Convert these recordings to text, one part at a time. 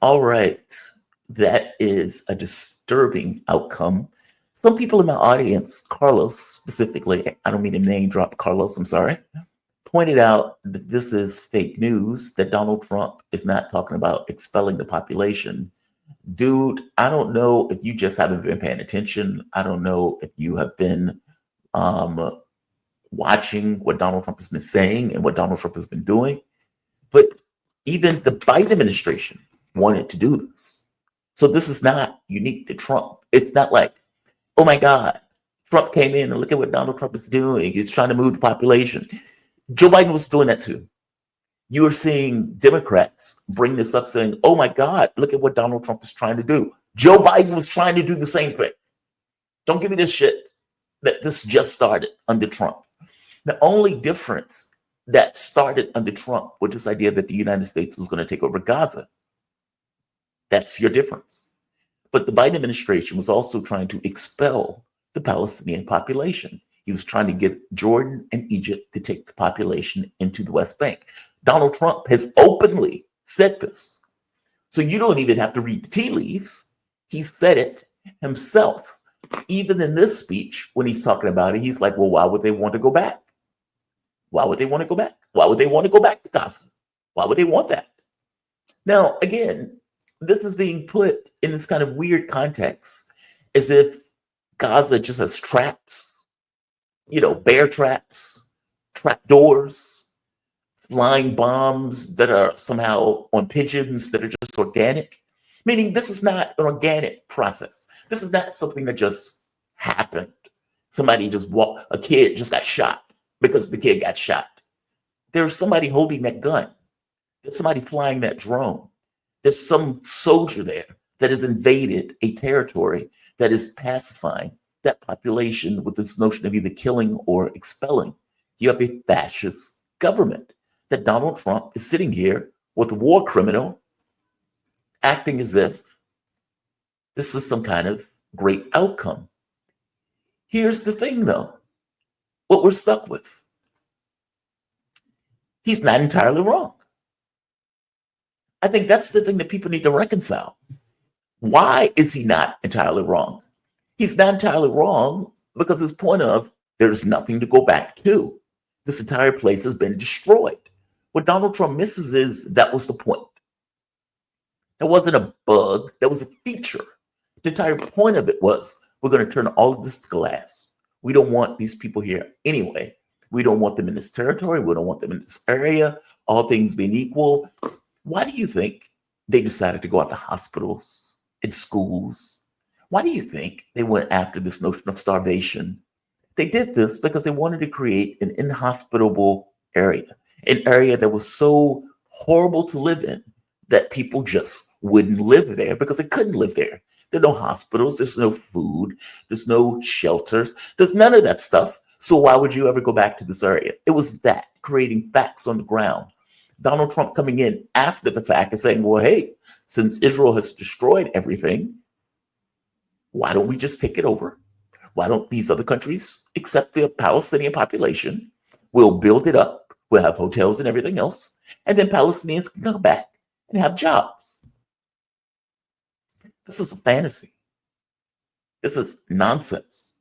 All right. That is a disturbing outcome. Some people in my audience, Carlos specifically, I don't mean to name drop Carlos, I'm sorry, pointed out that this is fake news, that Donald Trump is not talking about expelling the population. Dude, I don't know if you just haven't been paying attention. I don't know if you have been um, watching what Donald Trump has been saying and what Donald Trump has been doing. But even the Biden administration wanted to do this. So this is not unique to Trump. It's not like, oh my God, Trump came in and look at what Donald Trump is doing. He's trying to move the population. Joe Biden was doing that too. You are seeing Democrats bring this up saying, oh my God, look at what Donald Trump is trying to do. Joe Biden was trying to do the same thing. Don't give me this shit that this just started under Trump. The only difference that started under Trump was this idea that the United States was going to take over Gaza. That's your difference. But the Biden administration was also trying to expel the Palestinian population. He was trying to get Jordan and Egypt to take the population into the West Bank. Donald Trump has openly said this. So you don't even have to read the tea leaves. He said it himself. Even in this speech, when he's talking about it, he's like, well, why would they want to go back? Why would they want to go back? Why would they want to go back to Gaza? Why would they want that? Now, again, this is being put in this kind of weird context as if Gaza just has traps, bear traps, trap doors, flying bombs that are somehow on pigeons that are just organic. Meaning this is not an organic process. This is not something that just happened. A kid just got shot because the kid got shot. There's somebody holding that gun. There's somebody flying that drone. There's some soldier there that has invaded a territory that is pacifying that population with this notion of either killing or expelling. You have a fascist government that Donald Trump is sitting here with a war criminal acting as if this is some kind of great outcome. Here's the thing, though, what we're stuck with. He's not entirely wrong. I think that's the thing that people need to reconcile. Why is he not entirely wrong? He's not entirely wrong because his point of there's nothing to go back to. This entire place has been destroyed. What Donald Trump misses is that was the point. That wasn't a bug, that was a feature. The entire point of it was we're going to turn all of this to glass. We don't want these people here anyway. We don't want them in this territory. We don't want them in this area. All things being equal. Why do you think they decided to go after hospitals and schools? Why do you think they went after this notion of starvation? They did this because they wanted to create an inhospitable area, an area that was so horrible to live in that people just wouldn't live there because they couldn't live there. There are no hospitals, there's no food, there's no shelters, there's none of that stuff. So why would you ever go back to this area? It was that, creating facts on the ground. Donald Trump coming in after the fact and saying, well, hey, since Israel has destroyed everything, why don't we just take it over? Why don't these other countries accept the Palestinian population? We'll build it up. We'll have hotels and everything else. And then Palestinians can come back and have jobs. This is a fantasy. This is nonsense.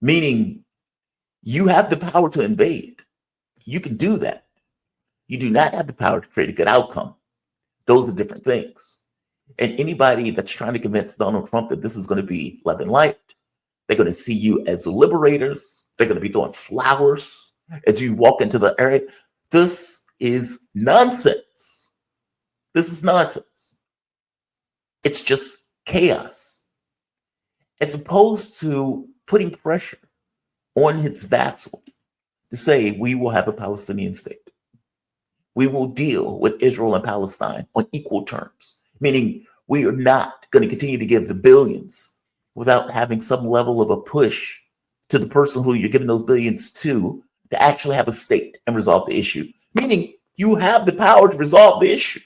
Meaning you have the power to invade. You can do that. You do not have the power to create a good outcome. Those are different things. And anybody that's trying to convince Donald Trump that this is going to be love and light, they're going to see you as liberators. They're going to be throwing flowers as you walk into the area. This is nonsense. This is nonsense. It's just chaos. As opposed to putting pressure on his vassal to say, we will have a Palestinian state. We will deal with Israel and Palestine on equal terms, meaning we are not going to continue to give the billions without having some level of a push to the person who you're giving those billions to actually have a state and resolve the issue. Meaning you have the power to resolve the issue.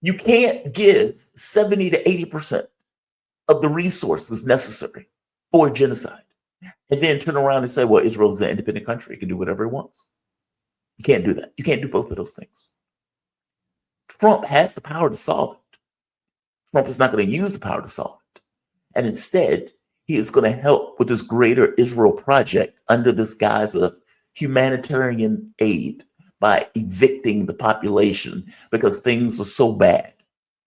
You can't give 70 to 80% of the resources necessary for genocide and then turn around and say, well, Israel is an independent country. It can do whatever it wants. You can't do that. You can't do both of those things. Trump has the power to solve it. Trump is not going to use the power to solve it. And instead, he is going to help with this greater Israel project under this guise of humanitarian aid by evicting the population because things are so bad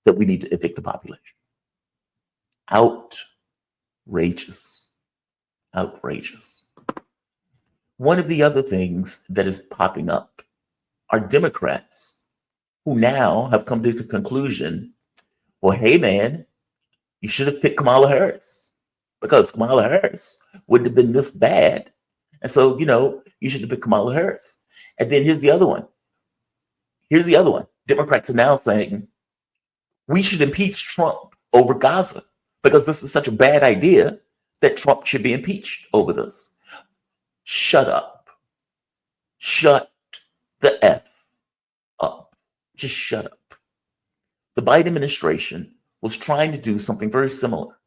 that we need to evict the population. Outrageous. Outrageous. One of the other things that is popping up are Democrats who now have come to the conclusion, well, hey, man, you should have picked Kamala Harris because Kamala Harris wouldn't have been this bad. And so, you should have picked Kamala Harris. And then here's the other one. Democrats are now saying we should impeach Trump over Gaza because this is such a bad idea that Trump should be impeached over this. Shut up. Shut the F up. Just shut up. The Biden administration was trying to do something very similar.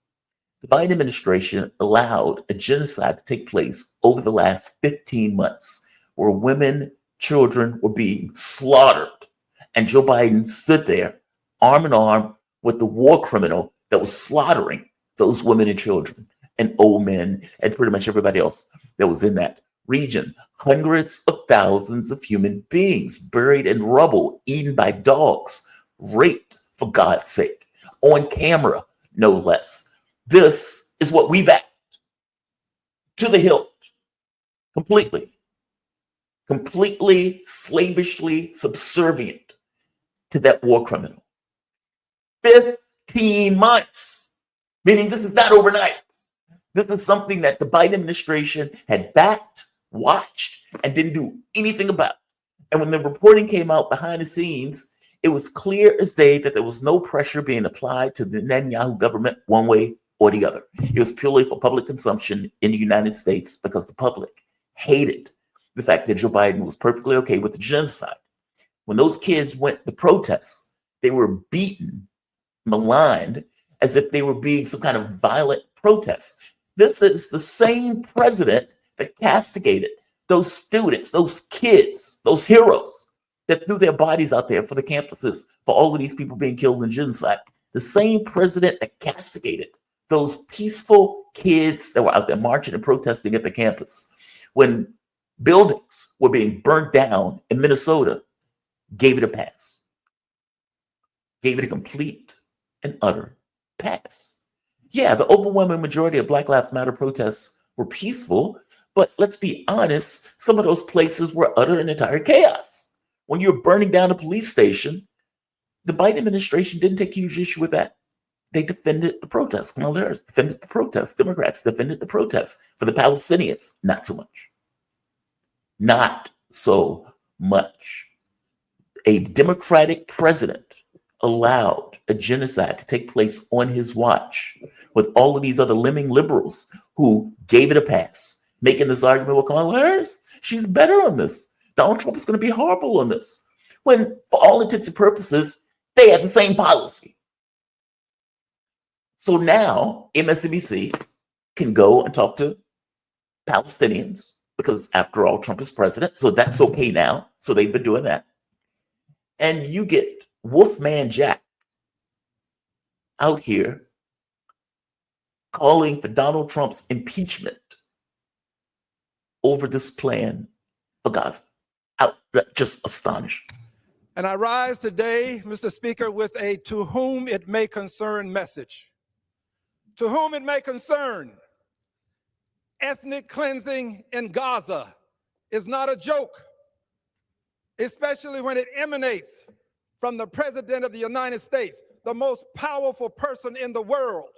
The Biden administration allowed a genocide to take place over the last 15 months where women, children were being slaughtered. And Joe Biden stood there arm in arm with the war criminal that was slaughtering those women and children and old men and pretty much everybody else that was in that region. Hundreds of thousands of human beings buried in rubble, eaten by dogs, raped, for God's sake, on camera, no less. This is what we've acted to the hilt, completely slavishly subservient to that war criminal. 15 months, meaning this is not overnight. This is something that the Biden administration had backed, watched, and didn't do anything about. And when the reporting came out behind the scenes, it was clear as day that there was no pressure being applied to the Netanyahu government one way or the other. It was purely for public consumption in the United States because the public hated the fact that Joe Biden was perfectly okay with the genocide. When those kids went to protests, they were beaten, maligned, as if they were being some kind of violent protest. This is the same president that castigated those students, those kids, those heroes that threw their bodies out there for the campuses for all of these people being killed in genocide. The same president that castigated those peaceful kids that were out there marching and protesting at the campus when buildings were being burnt down in Minnesota, gave it a pass. Gave it a complete and utter pass. Yeah, the overwhelming majority of Black Lives Matter protests were peaceful, but let's be honest, some of those places were utter and entire chaos. When you're burning down a police station, the Biden administration didn't take huge issue with that. They defended the protests. Kamala Harris defended the protests. Democrats defended the protests. For the Palestinians, not so much. Not so much. A Democratic president allowed a genocide to take place on his watch with all of these other lemming liberals who gave it a pass, making this argument with Kamala Harris. She's better on this. Donald Trump is going to be horrible on this. When, for all intents and purposes, they had the same policy. So now MSNBC can go and talk to Palestinians because, after all, Trump is president. So that's okay now. So they've been doing that. And you get Wolfman Jack out here calling for Donald Trump's impeachment over this plan for Gaza. Just astonished. And I rise today, Mr. Speaker, with a to whom it may concern message. To whom it may concern, ethnic cleansing in Gaza is not a joke, especially when it emanates from the President of the United States, the most powerful person in the world,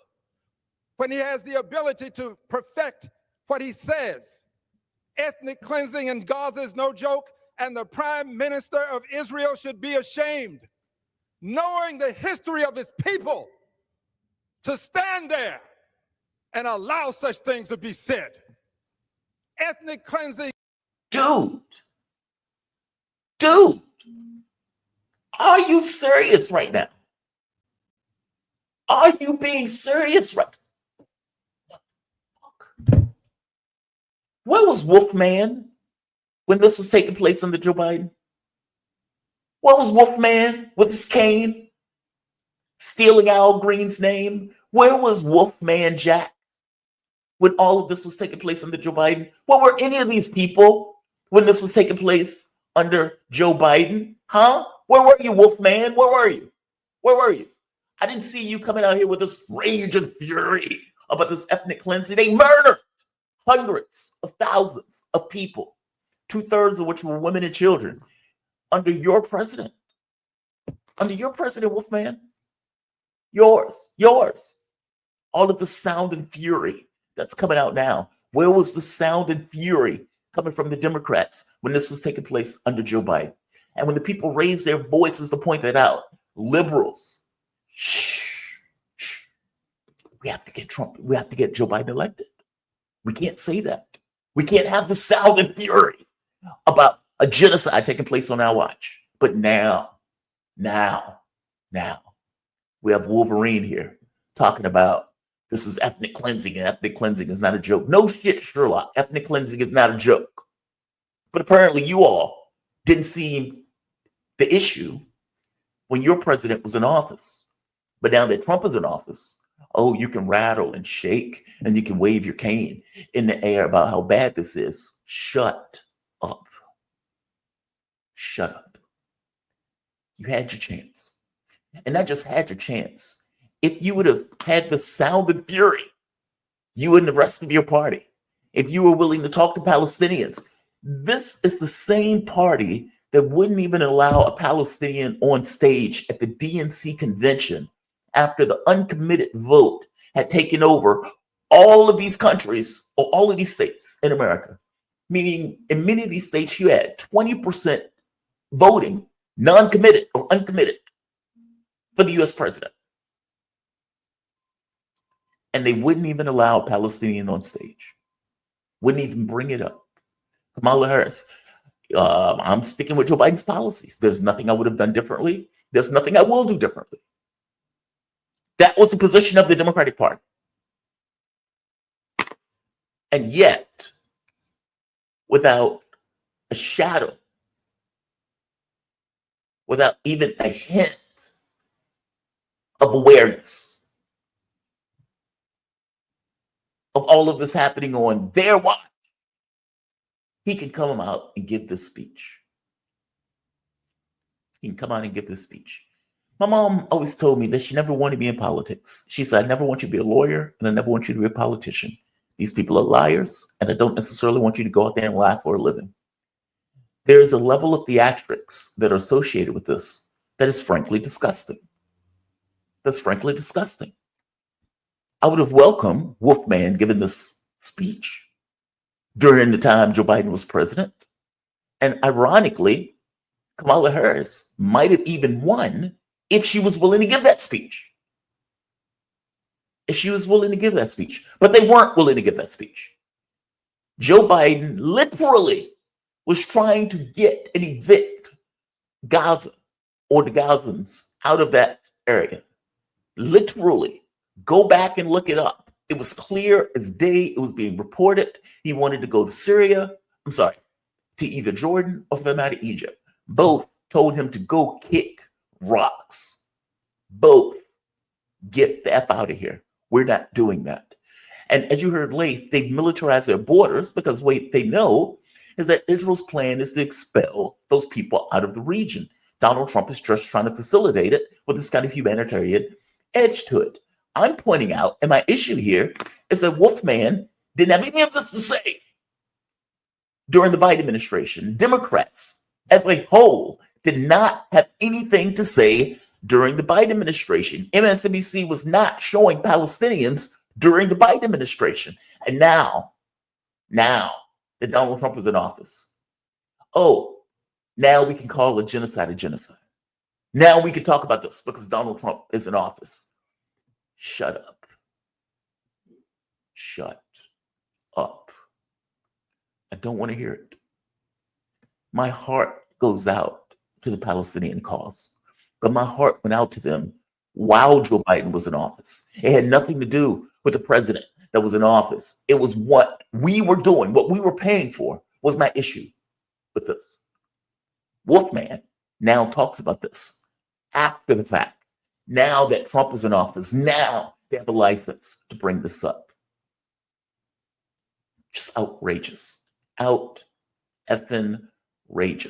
when he has the ability to perfect what he says. Ethnic cleansing in Gaza is no joke, and the Prime Minister of Israel should be ashamed, knowing the history of his people, to stand there and allow such things to be said. Ethnic cleansing. Dude, are you serious right now? Are you being serious right now? Where was Wolfman when this was taking place under Joe Biden? Where was Wolfman with his cane, stealing Al Green's name? Where was Wolfman Jack when all of this was taking place under Joe Biden? Where were any of these people when this was taking place under Joe Biden? Huh? Where were you, Wolfman? Where were you? Where were you? I didn't see you coming out here with this rage and fury about this ethnic cleansing. They murdered hundreds of thousands of people, 2/3 of which were women and children, under your president. Under your president, Wolfman. Yours. All of the sound and fury that's coming out now. Where was the sound and fury coming from the Democrats when this was taking place under Joe Biden? And when the people raised their voices to point that out, liberals, shh, we have to get Trump, we have to get Joe Biden elected. We can't say that. We can't have the sound and fury about a genocide taking place on our watch. But now, we have Wolverine here talking about this is ethnic cleansing, and ethnic cleansing is not a joke. No shit, Sherlock. Ethnic cleansing is not a joke. But apparently you all didn't see the issue when your president was in office. But now that Trump is in office, oh, you can rattle and shake and you can wave your cane in the air about how bad this is. Shut up. Shut up. You had your chance. And not just had your chance. If you would have had the sound and fury, you and the rest of your party, if you were willing to talk to Palestinians, this is the same party that wouldn't even allow a Palestinian on stage at the DNC convention after the uncommitted vote had taken over all of these countries or all of these states in America. Meaning in many of these states, you had 20% voting non-committed or uncommitted for the US president. And they wouldn't even allow a Palestinian on stage. Wouldn't even bring it up. Kamala Harris, I'm sticking with Joe Biden's policies. There's nothing I would have done differently. There's nothing I will do differently. That was the position of the Democratic Party. And yet, without a shadow, without even a hint of awareness of all of this happening on their watch, he can come out and give this speech. He can come out and give this speech. My mom always told me that she never wanted me in politics. She said, I never want you to be a lawyer and I never want you to be a politician. These people are liars and I don't necessarily want you to go out there and lie for a living. There is a level of theatrics that are associated with this that is frankly disgusting. That's frankly disgusting. I would have welcomed Wolfman giving this speech during the time Joe Biden was president. And ironically, Kamala Harris might have even won if she was willing to give that speech. If she was willing to give that speech. But they weren't willing to give that speech. Joe Biden literally was trying to get and evict Gaza or the Gazans out of that area. Literally. Go back and look it up. It was clear as day. It was being reported. He wanted to go to Syria. I'm sorry, to either Jordan or for the matter Egypt. Both told him to go kick rocks. Both get the F out of here. We're not doing that. And as you heard late, they've militarized their borders because what they know is that Israel's plan is to expel those people out of the region. Donald Trump is just trying to facilitate it with this kind of humanitarian edge to it. I'm pointing out, and my issue here is that Wolfman didn't have any of this to say during the Biden administration. Democrats as a whole did not have anything to say during the Biden administration. MSNBC was not showing Palestinians during the Biden administration. And now that Donald Trump is in office, oh, now we can call a genocide a genocide. Now we can talk about this because Donald Trump is in office. Shut up. Shut up. I don't want to hear it. My heart goes out to the Palestinian cause, but my heart went out to them while Joe Biden was in office. It had nothing to do with the president that was in office. It was what we were doing, what we were paying for was my issue with this. Wolfman now talks about this after the fact. Now that Trump is in office, now they have a license to bring this up. Just outrageous. Out effing outrageous.